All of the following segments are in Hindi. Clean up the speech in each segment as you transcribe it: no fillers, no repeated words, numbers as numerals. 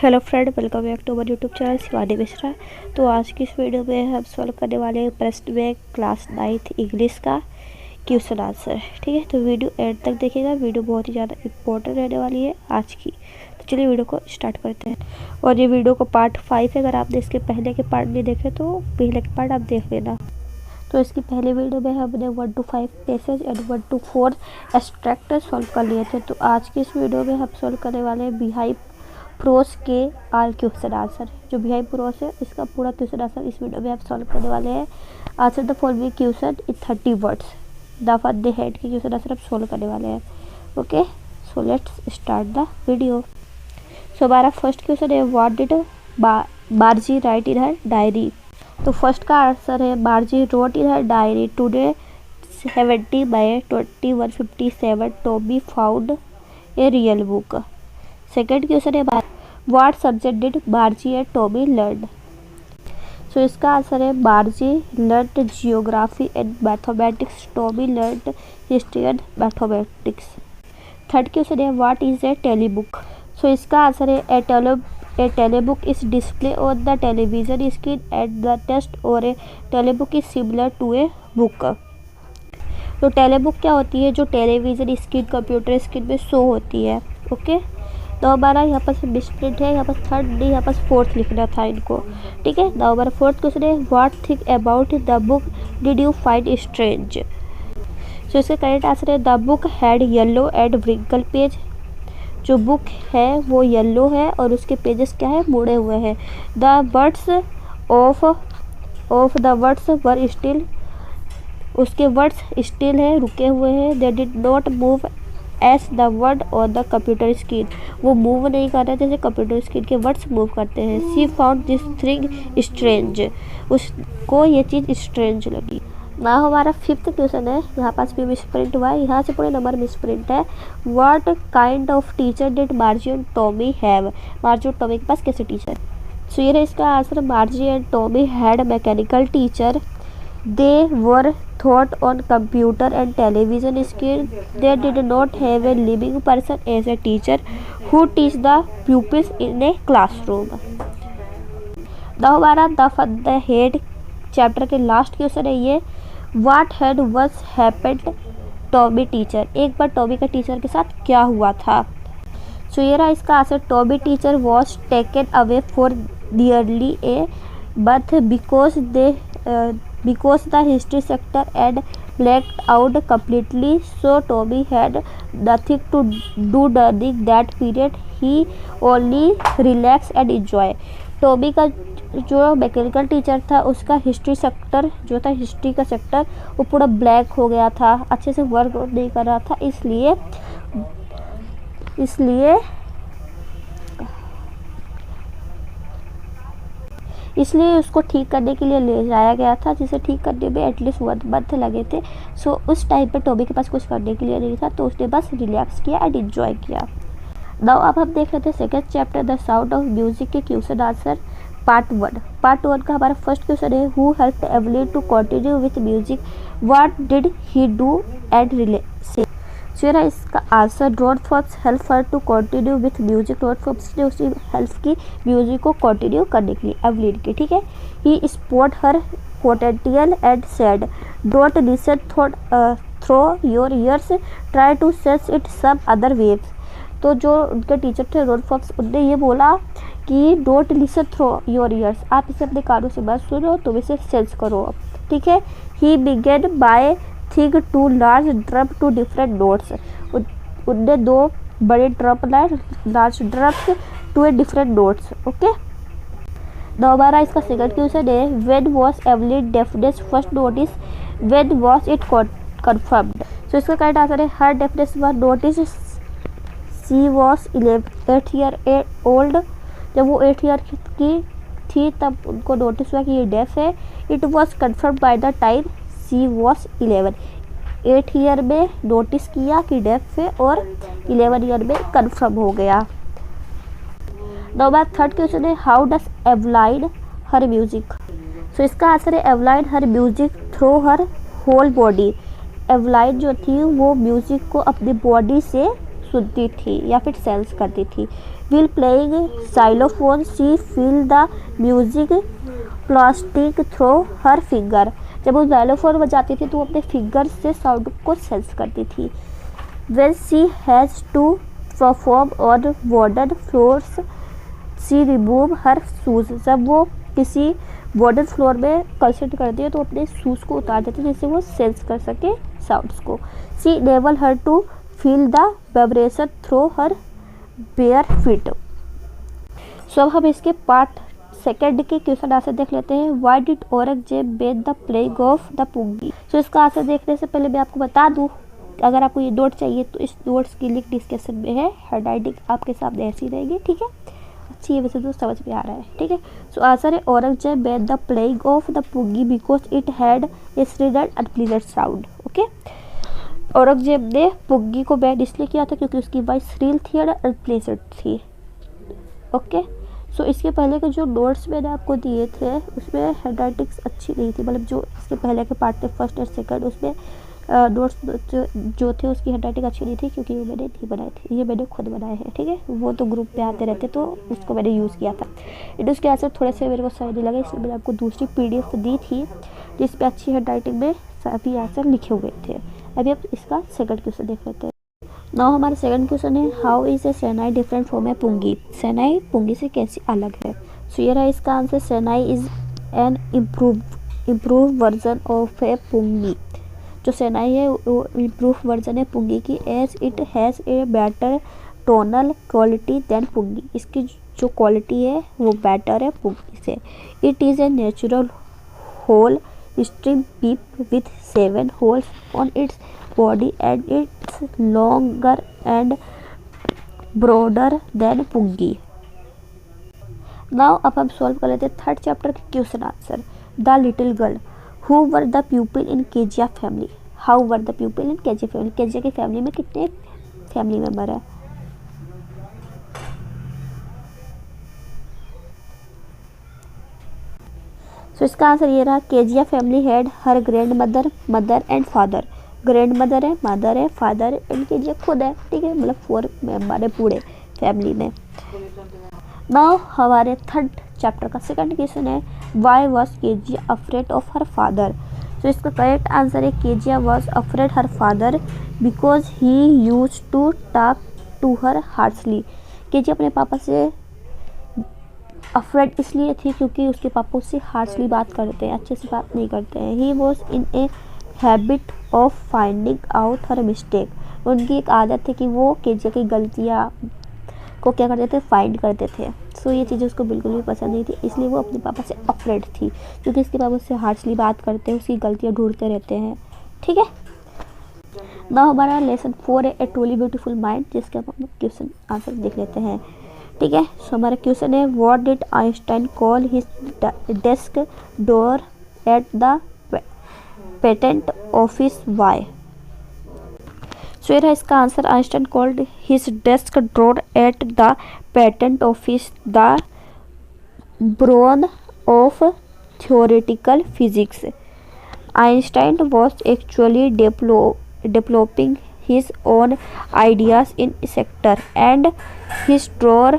Hello friend, welcome back to our YouTube channel Shivani Mishra. तो आज की इस वीडियो में हम सॉल्व करने वाले हैं प्रेस्ट में क्लास 9th इंग्लिश का क्वेश्चन आंसर। ठीक है, तो वीडियो एंड तक देखिएगा। वीडियो बहुत ही ज़्यादा इंपॉर्टेंट रहने वाली है आज की। तो चलिए वीडियो को स्टार्ट करते हैं। और ये वीडियो को पार्ट 5 है। अगर आपने इसके पहले के पार्ट नहीं देखे तो पहले के पार्ट आप देख लेना। तो इसकी पहले वीडियो में हमने 1 to 5 passage and 1 to 4 extract solve कर लिए थे। तो आज की इस वीडियो में हम सॉल्व करने वाले हैं बिहाइव प्रोस के आल क्वेश्चन आंसर। जो बिहाइव प्रोस है इसका पूरा क्वेश्चन आंसर इस वीडियो में आप सॉल्व करने वाले हैं। Answer the following question in 30 words. The first head के क्वेश्चन आंसर आप सॉल्व करने वाले हैं। Okay, so let's start the video. So हमारा फर्स्ट क्वेश्चन है what did Margie write in her diary. तो फर्स्ट का आंसर है Margie wrote in her diary today 70 by 2157 Tommy found a real book. Second question है what subject did Margie and Tommy learn. सो इसका आंसर है बारजी learn geography and mathematics, Tommy learn history and mathematics. Third question है what is a telebook. So इसका आंसर है a telebook is display on the television screen at the test और a telebook is similar to a book. तो टेलीबुक क्या होती है? जो टेलीविजन स्क्रीन कंप्यूटर स्क्रीन में शो होती है। ओके, तो हमारा यहाँ पर मिसप्रिंट है, यहाँ पर थर्ड नहीं, यहाँ पर फोर्थ लिखना था इनको। ठीक है, तो हमारा फोर्थ क्वेश्चन है what think about the book did you find strange. So इसका करेक्ट आंसर है the book had yellow and wrinkle page. जो बुक है वो येलो है और उसके पेजेस क्या है? मुड़े हुए हैं। The words of the words were still, उसके वर्ड्स स्टिल है, रुके हुए हैं। They did not move as the word on the computer screen, वो मूव नहीं कर रहे जैसे कंप्यूटर स्क्रीन के वर्ड्स मूव करते हैं। She found this thing strange, उसको ये चीज़ स्ट्रेंज लगी। ना हमारा फिफ्थ क्वेश्चन है, यहाँ पास भी मिसप्रिंट हुआ है, यहाँ से पूरे नंबर मिसप्रिंट है। What kind of teacher did मार्जी and Tommy have. मार्जी और टॉमी के पास कैसे टीचर? सो ये इसका answer मार्जी and Tommy had mechanical teacher. They were taught on computer and television screen. They did not have a living person as a teacher who teach the pupils in a classroom. Now हमारा the head चैप्टर के लास्ट क्वेश्चन है ये What had was happened Tommy teacher. एक बार टॉमी का टीचर के साथ क्या हुआ था? सो ये रहा इसका answer Tommy teacher was taken away for nearly a month because the history sector had blacked out completely, so Tommy had nothing to do during that period. He only relax and enjoy. Tommy का जो मैकेनिकल टीचर था उसका हिस्ट्री सेक्टर जो था, हिस्ट्री का सेक्टर वो पूरा ब्लैक हो गया था, अच्छे से वर्क नहीं कर रहा था, इसलिए उसको ठीक करने के लिए ले जाया गया था, जिसे ठीक करने में एटलीस्ट 1 मंथ लगे थे। सो उस टाइम पर टॉमी के पास कुछ करने के लिए नहीं था, तो उसने बस रिलैक्स किया एंड एंजॉय किया। नाउ अब हम देख लेते हैं second chapter the sound of music के क्वेश्चन आंसर पार्ट 1। पार्ट 1 का हमारा फर्स्ट क्वेश्चन है who helped Evelyn to continue with music, what did he do and relate. So इसका answer Rod Forbes help her to continue with music. Rod Forbes ने उसी हेल्प की म्यूजिक को कंटिन्यू करने के लिए एवलिन की। ठीक है, he spot her potential and said don't listen through your ears, try to sense it some other waves. तो जो उनके टीचर थे रोड फॉर्ब्स, उनने ये बोला कि don't listen through your ears, आप इसे अपने कानों से मत सुनो, तुम इसे सेंस करो। ठीक है, he began by thing two large drum to different notes. उनने 2 बड़े ड्रम लाए, large drums to a different notes. Okay, तो हमारा इसका सेकंड क्वेश्चन है when was Evelyn deafness first notice, when was it confirmed. So इसका करेक्ट आंसर है her deafness was notice she was 8 year old. जब वो 8 ईयर की थी तब उनको नोटिस हुआ कि ये डेफ है। It was confirmed by the time she was 11। 8 year में नोटिस किया कि डेफ है और 11 ईयर में कंफर्म हो गया। नाउ हमारा थर्ड क्वेश्चन है how does Evelyn her music. So इसका आंसर है Evelyn her music through her whole body. Evelyn जो थी वो म्यूजिक को अपनी बॉडी से सुनती थी या फिर सेंस करती थी। While playing xylophone, she feel the music plastic through her finger. जब वो xylophone बजाती थी तो वो अपने फिंगर से साउंड को सेंस करती थी. When she has to perform on wooden floors, she remove her shoes. जब वो किसी वुडन फ्लोर में कंसर्ट करती है तो अपने शूज़ को उतार देती है जिससे वो सेंस कर सके साउंड्स को. She enable her to feel the vibration through her bare feet. अब हम इसके पार्ट सेकेंड के क्वेश्चन आंसर देख लेते हैं. Why did Aurangzeb ban the playing of the pungi? इसका आंसर देखने से पहले मैं आपको बता दूं, अगर आपको ये नोट चाहिए तो इस नोट्स की लिंक डिस्क्रिप्शन में है. हैंडराइटिंग आपके सामने ऐसी रहेगी, ठीक है. अच्छी है वैसे तो समझ में आ रहा है, ठीक है. सो आंसर है Aurangzeb ban the playing of the pungi because it had a strained unpleasant sound. Okay, Aurangzeb ने पुंगी को बैन इसलिए किया था क्योंकि उसकी वॉइस श्रील थी और अनप्लीजेंट थी. ओके, सो इसके पहले के जो नोट्स मैंने आपको दिए थे उसमें हैंडराइटिंग्स अच्छी नहीं थी, मतलब जो इसके पहले के पार्ट थे फर्स्ट और सेकंड, उसमें नोट्स जो थे उसकी हैंडराइटिंग अच्छी नहीं थी क्योंकि ये मैंने नहीं बनाए थे, ये मैंने खुद बनाए हैं, ठीक है. वो तो ग्रुप पे आते रहते तो उसको मैंने यूज़ किया था. उसके आंसर थोड़े से मेरे को सही नहीं लगे इसलिए मैंने आपको दूसरी PDF दी थी जिस पे अच्छी हैंडराइटिंग में सभी आंसर लिखे हुए थे. अभी अब इसका सेकंड क्वेश्चन देख लेते हैं. नाउ हमारा सेकंड क्वेश्चन है how is a shehnai different from a pungi. सेनाई पुंगी से कैसे अलग है. सो ये रहा इसका answer. Shehnai is an improve version of a pungi. जो सेनाई है वो इम्प्रूव वर्जन है पुंगी की. As it has a better tonal quality than pungi. इसकी जो क्वालिटी है वो बेटर है पुंगी से. It is a natural hole stream beep with 7 holes on its body and it's longer and broader than pungi. Now अब हम सॉल्व कर लेते हैं थर्ड चैप्टर के question answer. The little girl Who were the pupil in Kezia family. How were the pupil in Kezia family. Kezia की फैमिली में कितने फैमिली मेम्बर है. सो इसका आंसर ये रहा. Kezia family had her grand mother, mother and father. Grand mother है, मदर है, फादर एंड केजिया खुद है, ठीक है. मतलब 4 मेम्बर है पूरे फैमिली में. नाउ हमारे थर्ड चैप्टर का सेकंड क्वेश्चन है why was Kezia afraid of her father. तो इसका करेक्ट आंसर है Kezia was afraid her father because he use to talk to her harshly. Kezia अपने पापा से अफ्रेड इसलिए थी क्योंकि उसके पापा उससे हार्शली बात करते हैं, अच्छे से बात नहीं करते हैं. He was in a habit of finding out her mistake. उनकी एक आदत थी कि वो केजिया की गलतियाँ को क्या करते थे, फाइंड करते थे. सो ये चीज़ें उसको बिल्कुल भी पसंद नहीं थी, इसलिए वो अपने पापा से अफ्रेड थी क्योंकि इसके पापा उससे हार्शली बात करते हैं, उसकी गलतियाँ ढूंढते रहते हैं, ठीक है. ना हमारा लेसन 4 है ए ट्रूली ब्यूटीफुल माइंड, जिसके हम क्वेश्चन आंसर देख लेते हैं, ठीक है. सो हमारा क्वेश्चन है what did Einstein call his desk drawer at the patent office. Why. So ये इसका answer. Einstein called his desk drawer at the patent office the bureau of theoretical physics. Einstein was actually developing his own ideas in secret and his drawer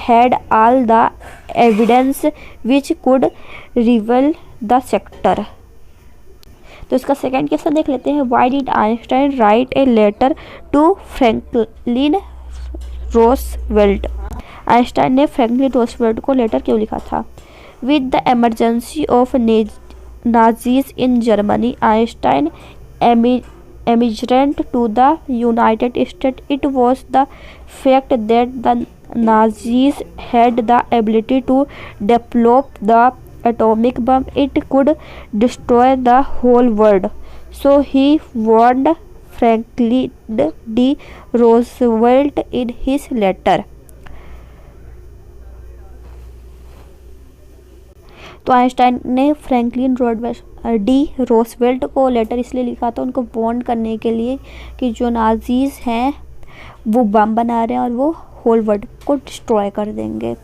had all the evidence which could reveal the secret. तो इसका सेकंड क्वेश्चन देख लेते हैं. Why did Einstein write a letter to Franklin Roosevelt. Einstein ने फ्रैंकलिन रोजवेल्ट को लेटर क्यों लिखा था. With the emergency of Nazis in Germany Einstein emigrant to the United States. It was the fact that the Nazis had the ability to develop the atomic bomb. It could destroy the whole world. So he warned Franklin D. Roosevelt in his letter. तो आइंस्टाइन ने फ्रैंकलिन डी रोजवेल्ट को लेटर इसलिए लिखा था उनको वार्न करने के लिए कि जो नाजीज हैं वो बम बना रहे हैं और वो होल वर्ल्ड को डिस्ट्रॉय कर देंगे.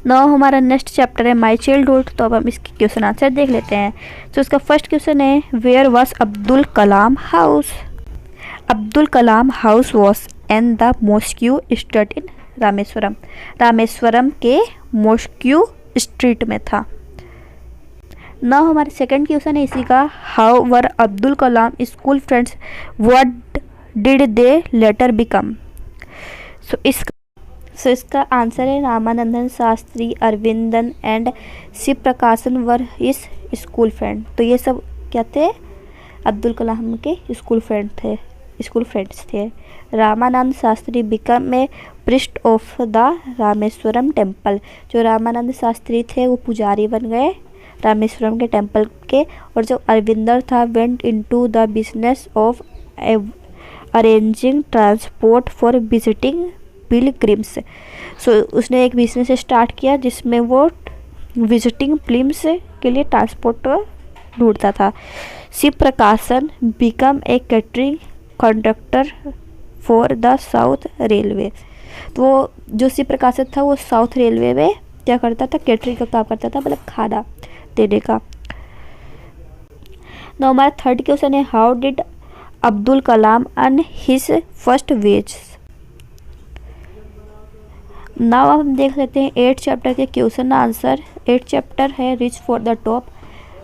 नाउ हमारा नेक्स्ट चैप्टर है माई चाइल्डहुड. तो अब हम इसके क्वेश्चन आंसर देख लेते हैं. तो इसका फर्स्ट क्वेश्चन है where was Abdul Kalam house. Abdul Kalam house was in the mosque street in Rameswaram, Rameswaram के मॉस्क्यू स्ट्रीट में था। ना हमारे सेकंड क्वेश्चन है इसी का, how were Abdul Kalam school friends, what did they later become. So इसका आंसर है Ramanandan Shastri, Aravindan and Shiva Prakasan were his school friend. तो ये सब क्या थे, अब्दुल कलाम के स्कूल फ्रेंड्स थे। Ramanand Shastri become a priest of the Rameswaram temple, जो रामानंद शास्त्री थे वो पुजारी बन गए रामेश्वरम के टेम्पल के। और जो अरविंदर था went into the business of arranging transport for visiting pilgrims. सो उसने एक बिजनेस स्टार्ट किया जिसमें वो विजिटिंग पिलग्रिम्स के लिए ट्रांसपोर्ट ढूंढता था। शिव प्रकाशन become a catering conductor for the south railway. तो वो जो शिव प्रकाशन था वो साउथ रेलवे में क्या करता था, कैटरिंग का काम करता था, मतलब खाना देने का। ना हमारा थर्ड क्वेश्चन है, how did Abdul Kalam earn his first wage. Now हम देख लेते हैं 8 चैप्टर के क्वेश्चन आंसर। 8 चैप्टर है रिच फॉर द टॉप,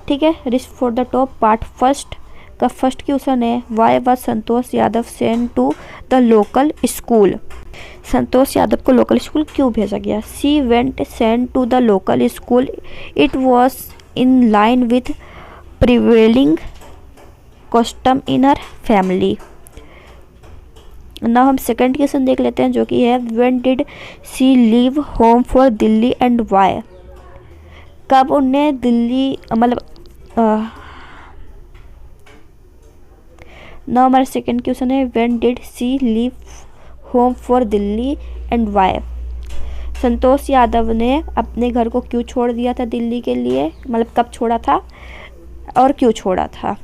ठीक है। Reach for the top part first का फर्स्ट क्वेश्चन है, why was Santosh Yadav sent to the local school. Santosh Yadav को लोकल स्कूल क्यों भेजा गया। She went sent to the local school, it was in line with prevailing custom in her family. ना हम सेकंड क्वेश्चन देख लेते हैं जो कि है, when did she leave home for Delhi and why. कब उन्हें दिल्ली मतलब ना हमारा सेकंड क्वेश्चन है, when did she leave home for Delhi and why. Santosh Yadav ने अपने घर को क्यों छोड़ दिया था दिल्ली के लिए, मतलब कब छोड़ा था और क्यों छोड़ा था।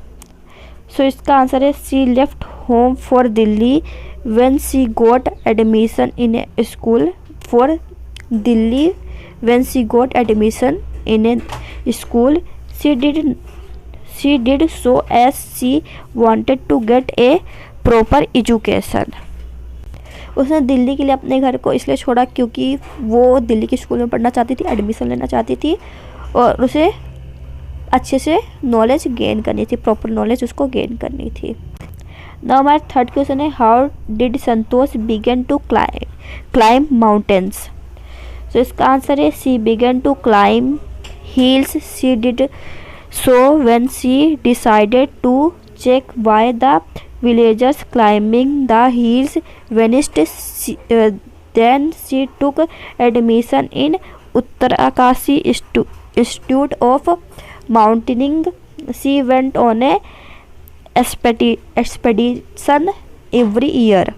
सो इसका आंसर है, she left home for Delhi when she got admission in a school for Delhi. When she got admission in a school, she did so as she wanted to get a proper education. उसने दिल्ली के लिए अपने घर को इसलिए छोड़ा क्योंकि वो दिल्ली के स्कूल में पढ़ना चाहती थी, एडमिशन लेना चाहती थी और उसे अच्छे से नॉलेज गेन करनी थी, प्रॉपर नॉलेज उसको गेन करनी थी। नाउ हमारा थर्ड क्वेश्चन है, how did Santosh begin to climb mountains. So इसका आंसर है, she began to climb hills, she did so when she decided to check why the villagers climbing the hills vanished, then she took admission in Uttarkashi institute of mountaineering, she went on an expedition every year.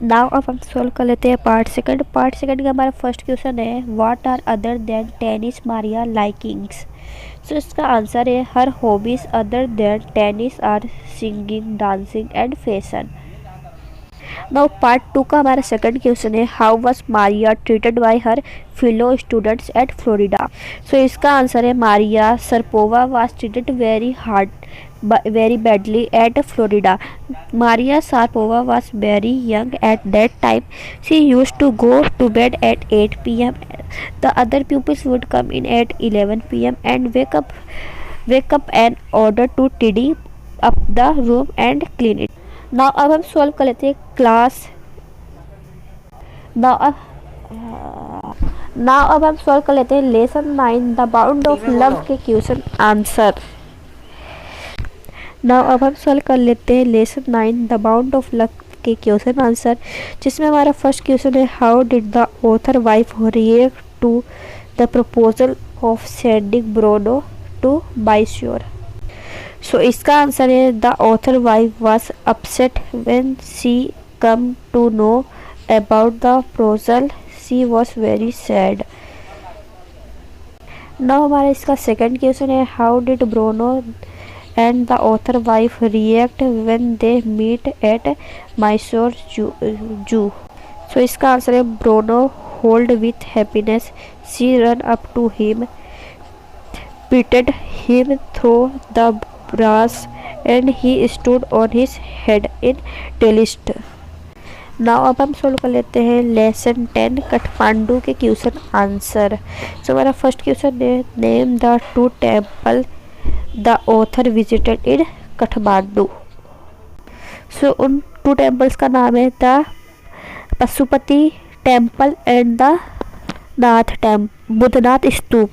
Now अब हम सोल्व कर लेते हैं पार्ट सेकंड का हमारा फर्स्ट क्वेश्चन है, what are other than tennis Maria likings. So इसका आंसर है, her hobbies other than tennis are singing, dancing and fashion. Now part 2 का हमारा सेकंड क्वेश्चन है, how was Maria treated by her fellow students at Florida. So इसका आंसर है, Maria Sharapova was treated very badly at Florida. Maria Sharapova was very young at that time. She used to go to bed at 8 p.m. The other pupils would come in at 11 p.m. and wake up and order to tidy up the room and clean it. Now अब हम सॉल्व कर लेते हैं क्लास now अब हम सॉल्व कर लेते हैं lesson 9 the bound of love के क्वेश्चन आंसर। नाउ अब हम सॉल्व कर लेते हैं lesson 9 the bound of love के क्वेश्चन आंसर, जिसमें हमारा फर्स्ट क्वेश्चन है, how did the author wife react to the proposal of sending Bruno to बाइश्योर। सो इसका आंसर है, the author wife was upset when she come to know about the proposal, she was very sad. Now हमारा इसका सेकंड क्वेश्चन है, how did Bruno and the author wife react when they meet at Mysore Zoo. So इसका आंसर है, Bruno hold with happiness, she ran up to him, patted him through the grass and he stood on his head in delight. Now अब हम सोल्व कर लेते हैं लेसन 10 काठमांडू के क्वेश्चन आंसर। सो हमारा फर्स्ट क्वेश्चन है, name the two temple the author visited in Kathmandu. So उन टू टेम्पल्स का नाम है the Pashupati temple and the Boudhanath stupa.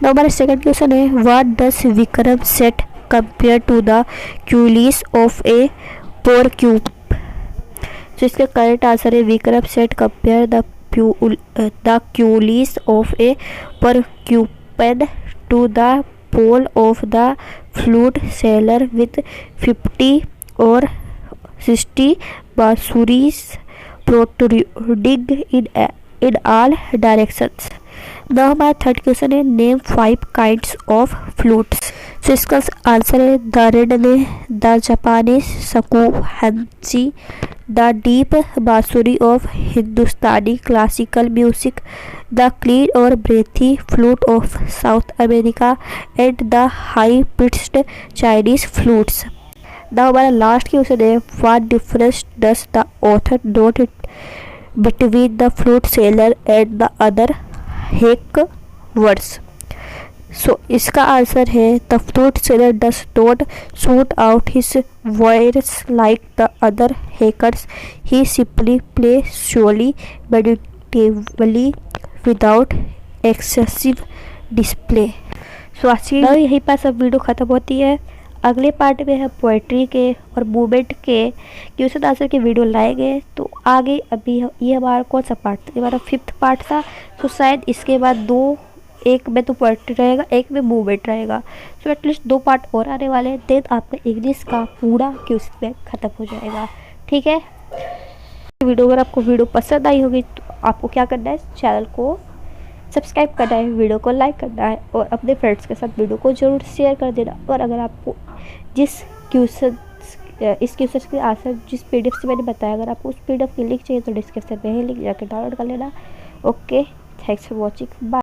Now हमारा सेकंड क्वेश्चन है, what does Vikram Seth compare to the quills of a porcupine. तो इसका करेक्ट आंसर है Vikram Seth compare the quills of a porcupine to the pole of the flute seller with 50 or 60 बांसुरीज protruding in all directions। Now हमारा थर्ड क्वेश्चन है, नेम 5 काइंड्स ऑफ फ्लूट्स। तो इसका आंसर है द रेडले, the Japanese shakuhachi, the deep bansuri of Hindustani classical music, the clean or breathy flute of South America and the high pitched Chinese flutes. Now हमारा लास्ट क्वेश्चन है, what difference does the author note between the flute sailor and the other Hake words। So इसका आंसर है the flute sailor does not shoot out his voice like the other Hakers, he simply plays slowly meditatively without excessive display। So आज की यहीं पर सब वीडियो ख़त्म होती है। अगले पार्ट में हम पोइट्री के और मूवमेंट के क्वेश्चन आंसर के वीडियो लाएंगे। तो आगे अभी ये हमारा कौन सा पार्ट था, ये हमारा 5th पार्ट था। तो शायद इसके बाद एक में तो पोइट्री रहेगा, एक में मूवमेंट रहेगा। सो एटलीस्ट 2 पार्ट और आने वाले हैं, देन आपका इंग्लिश का पूरा क्वेश्चन बैंक ख़त्म हो जाएगा। ठीक है, वीडियो अगर आपको वीडियो पसंद आई होगी तो आपको क्या करना है, चैनल को सब्सक्राइब करना है, वीडियो को लाइक करना है और अपने फ्रेंड्स के साथ वीडियो को जरूर शेयर कर देना। और अगर आपको इस क्वेश्चन के आंसर जिस PDF से मैंने बताया, अगर आपको उस PDF की लिंक चाहिए तो डिस्क्रिप्शन में है, लिंक जाकर डाउनलोड कर लेना। Okay, thanks for watching, bye.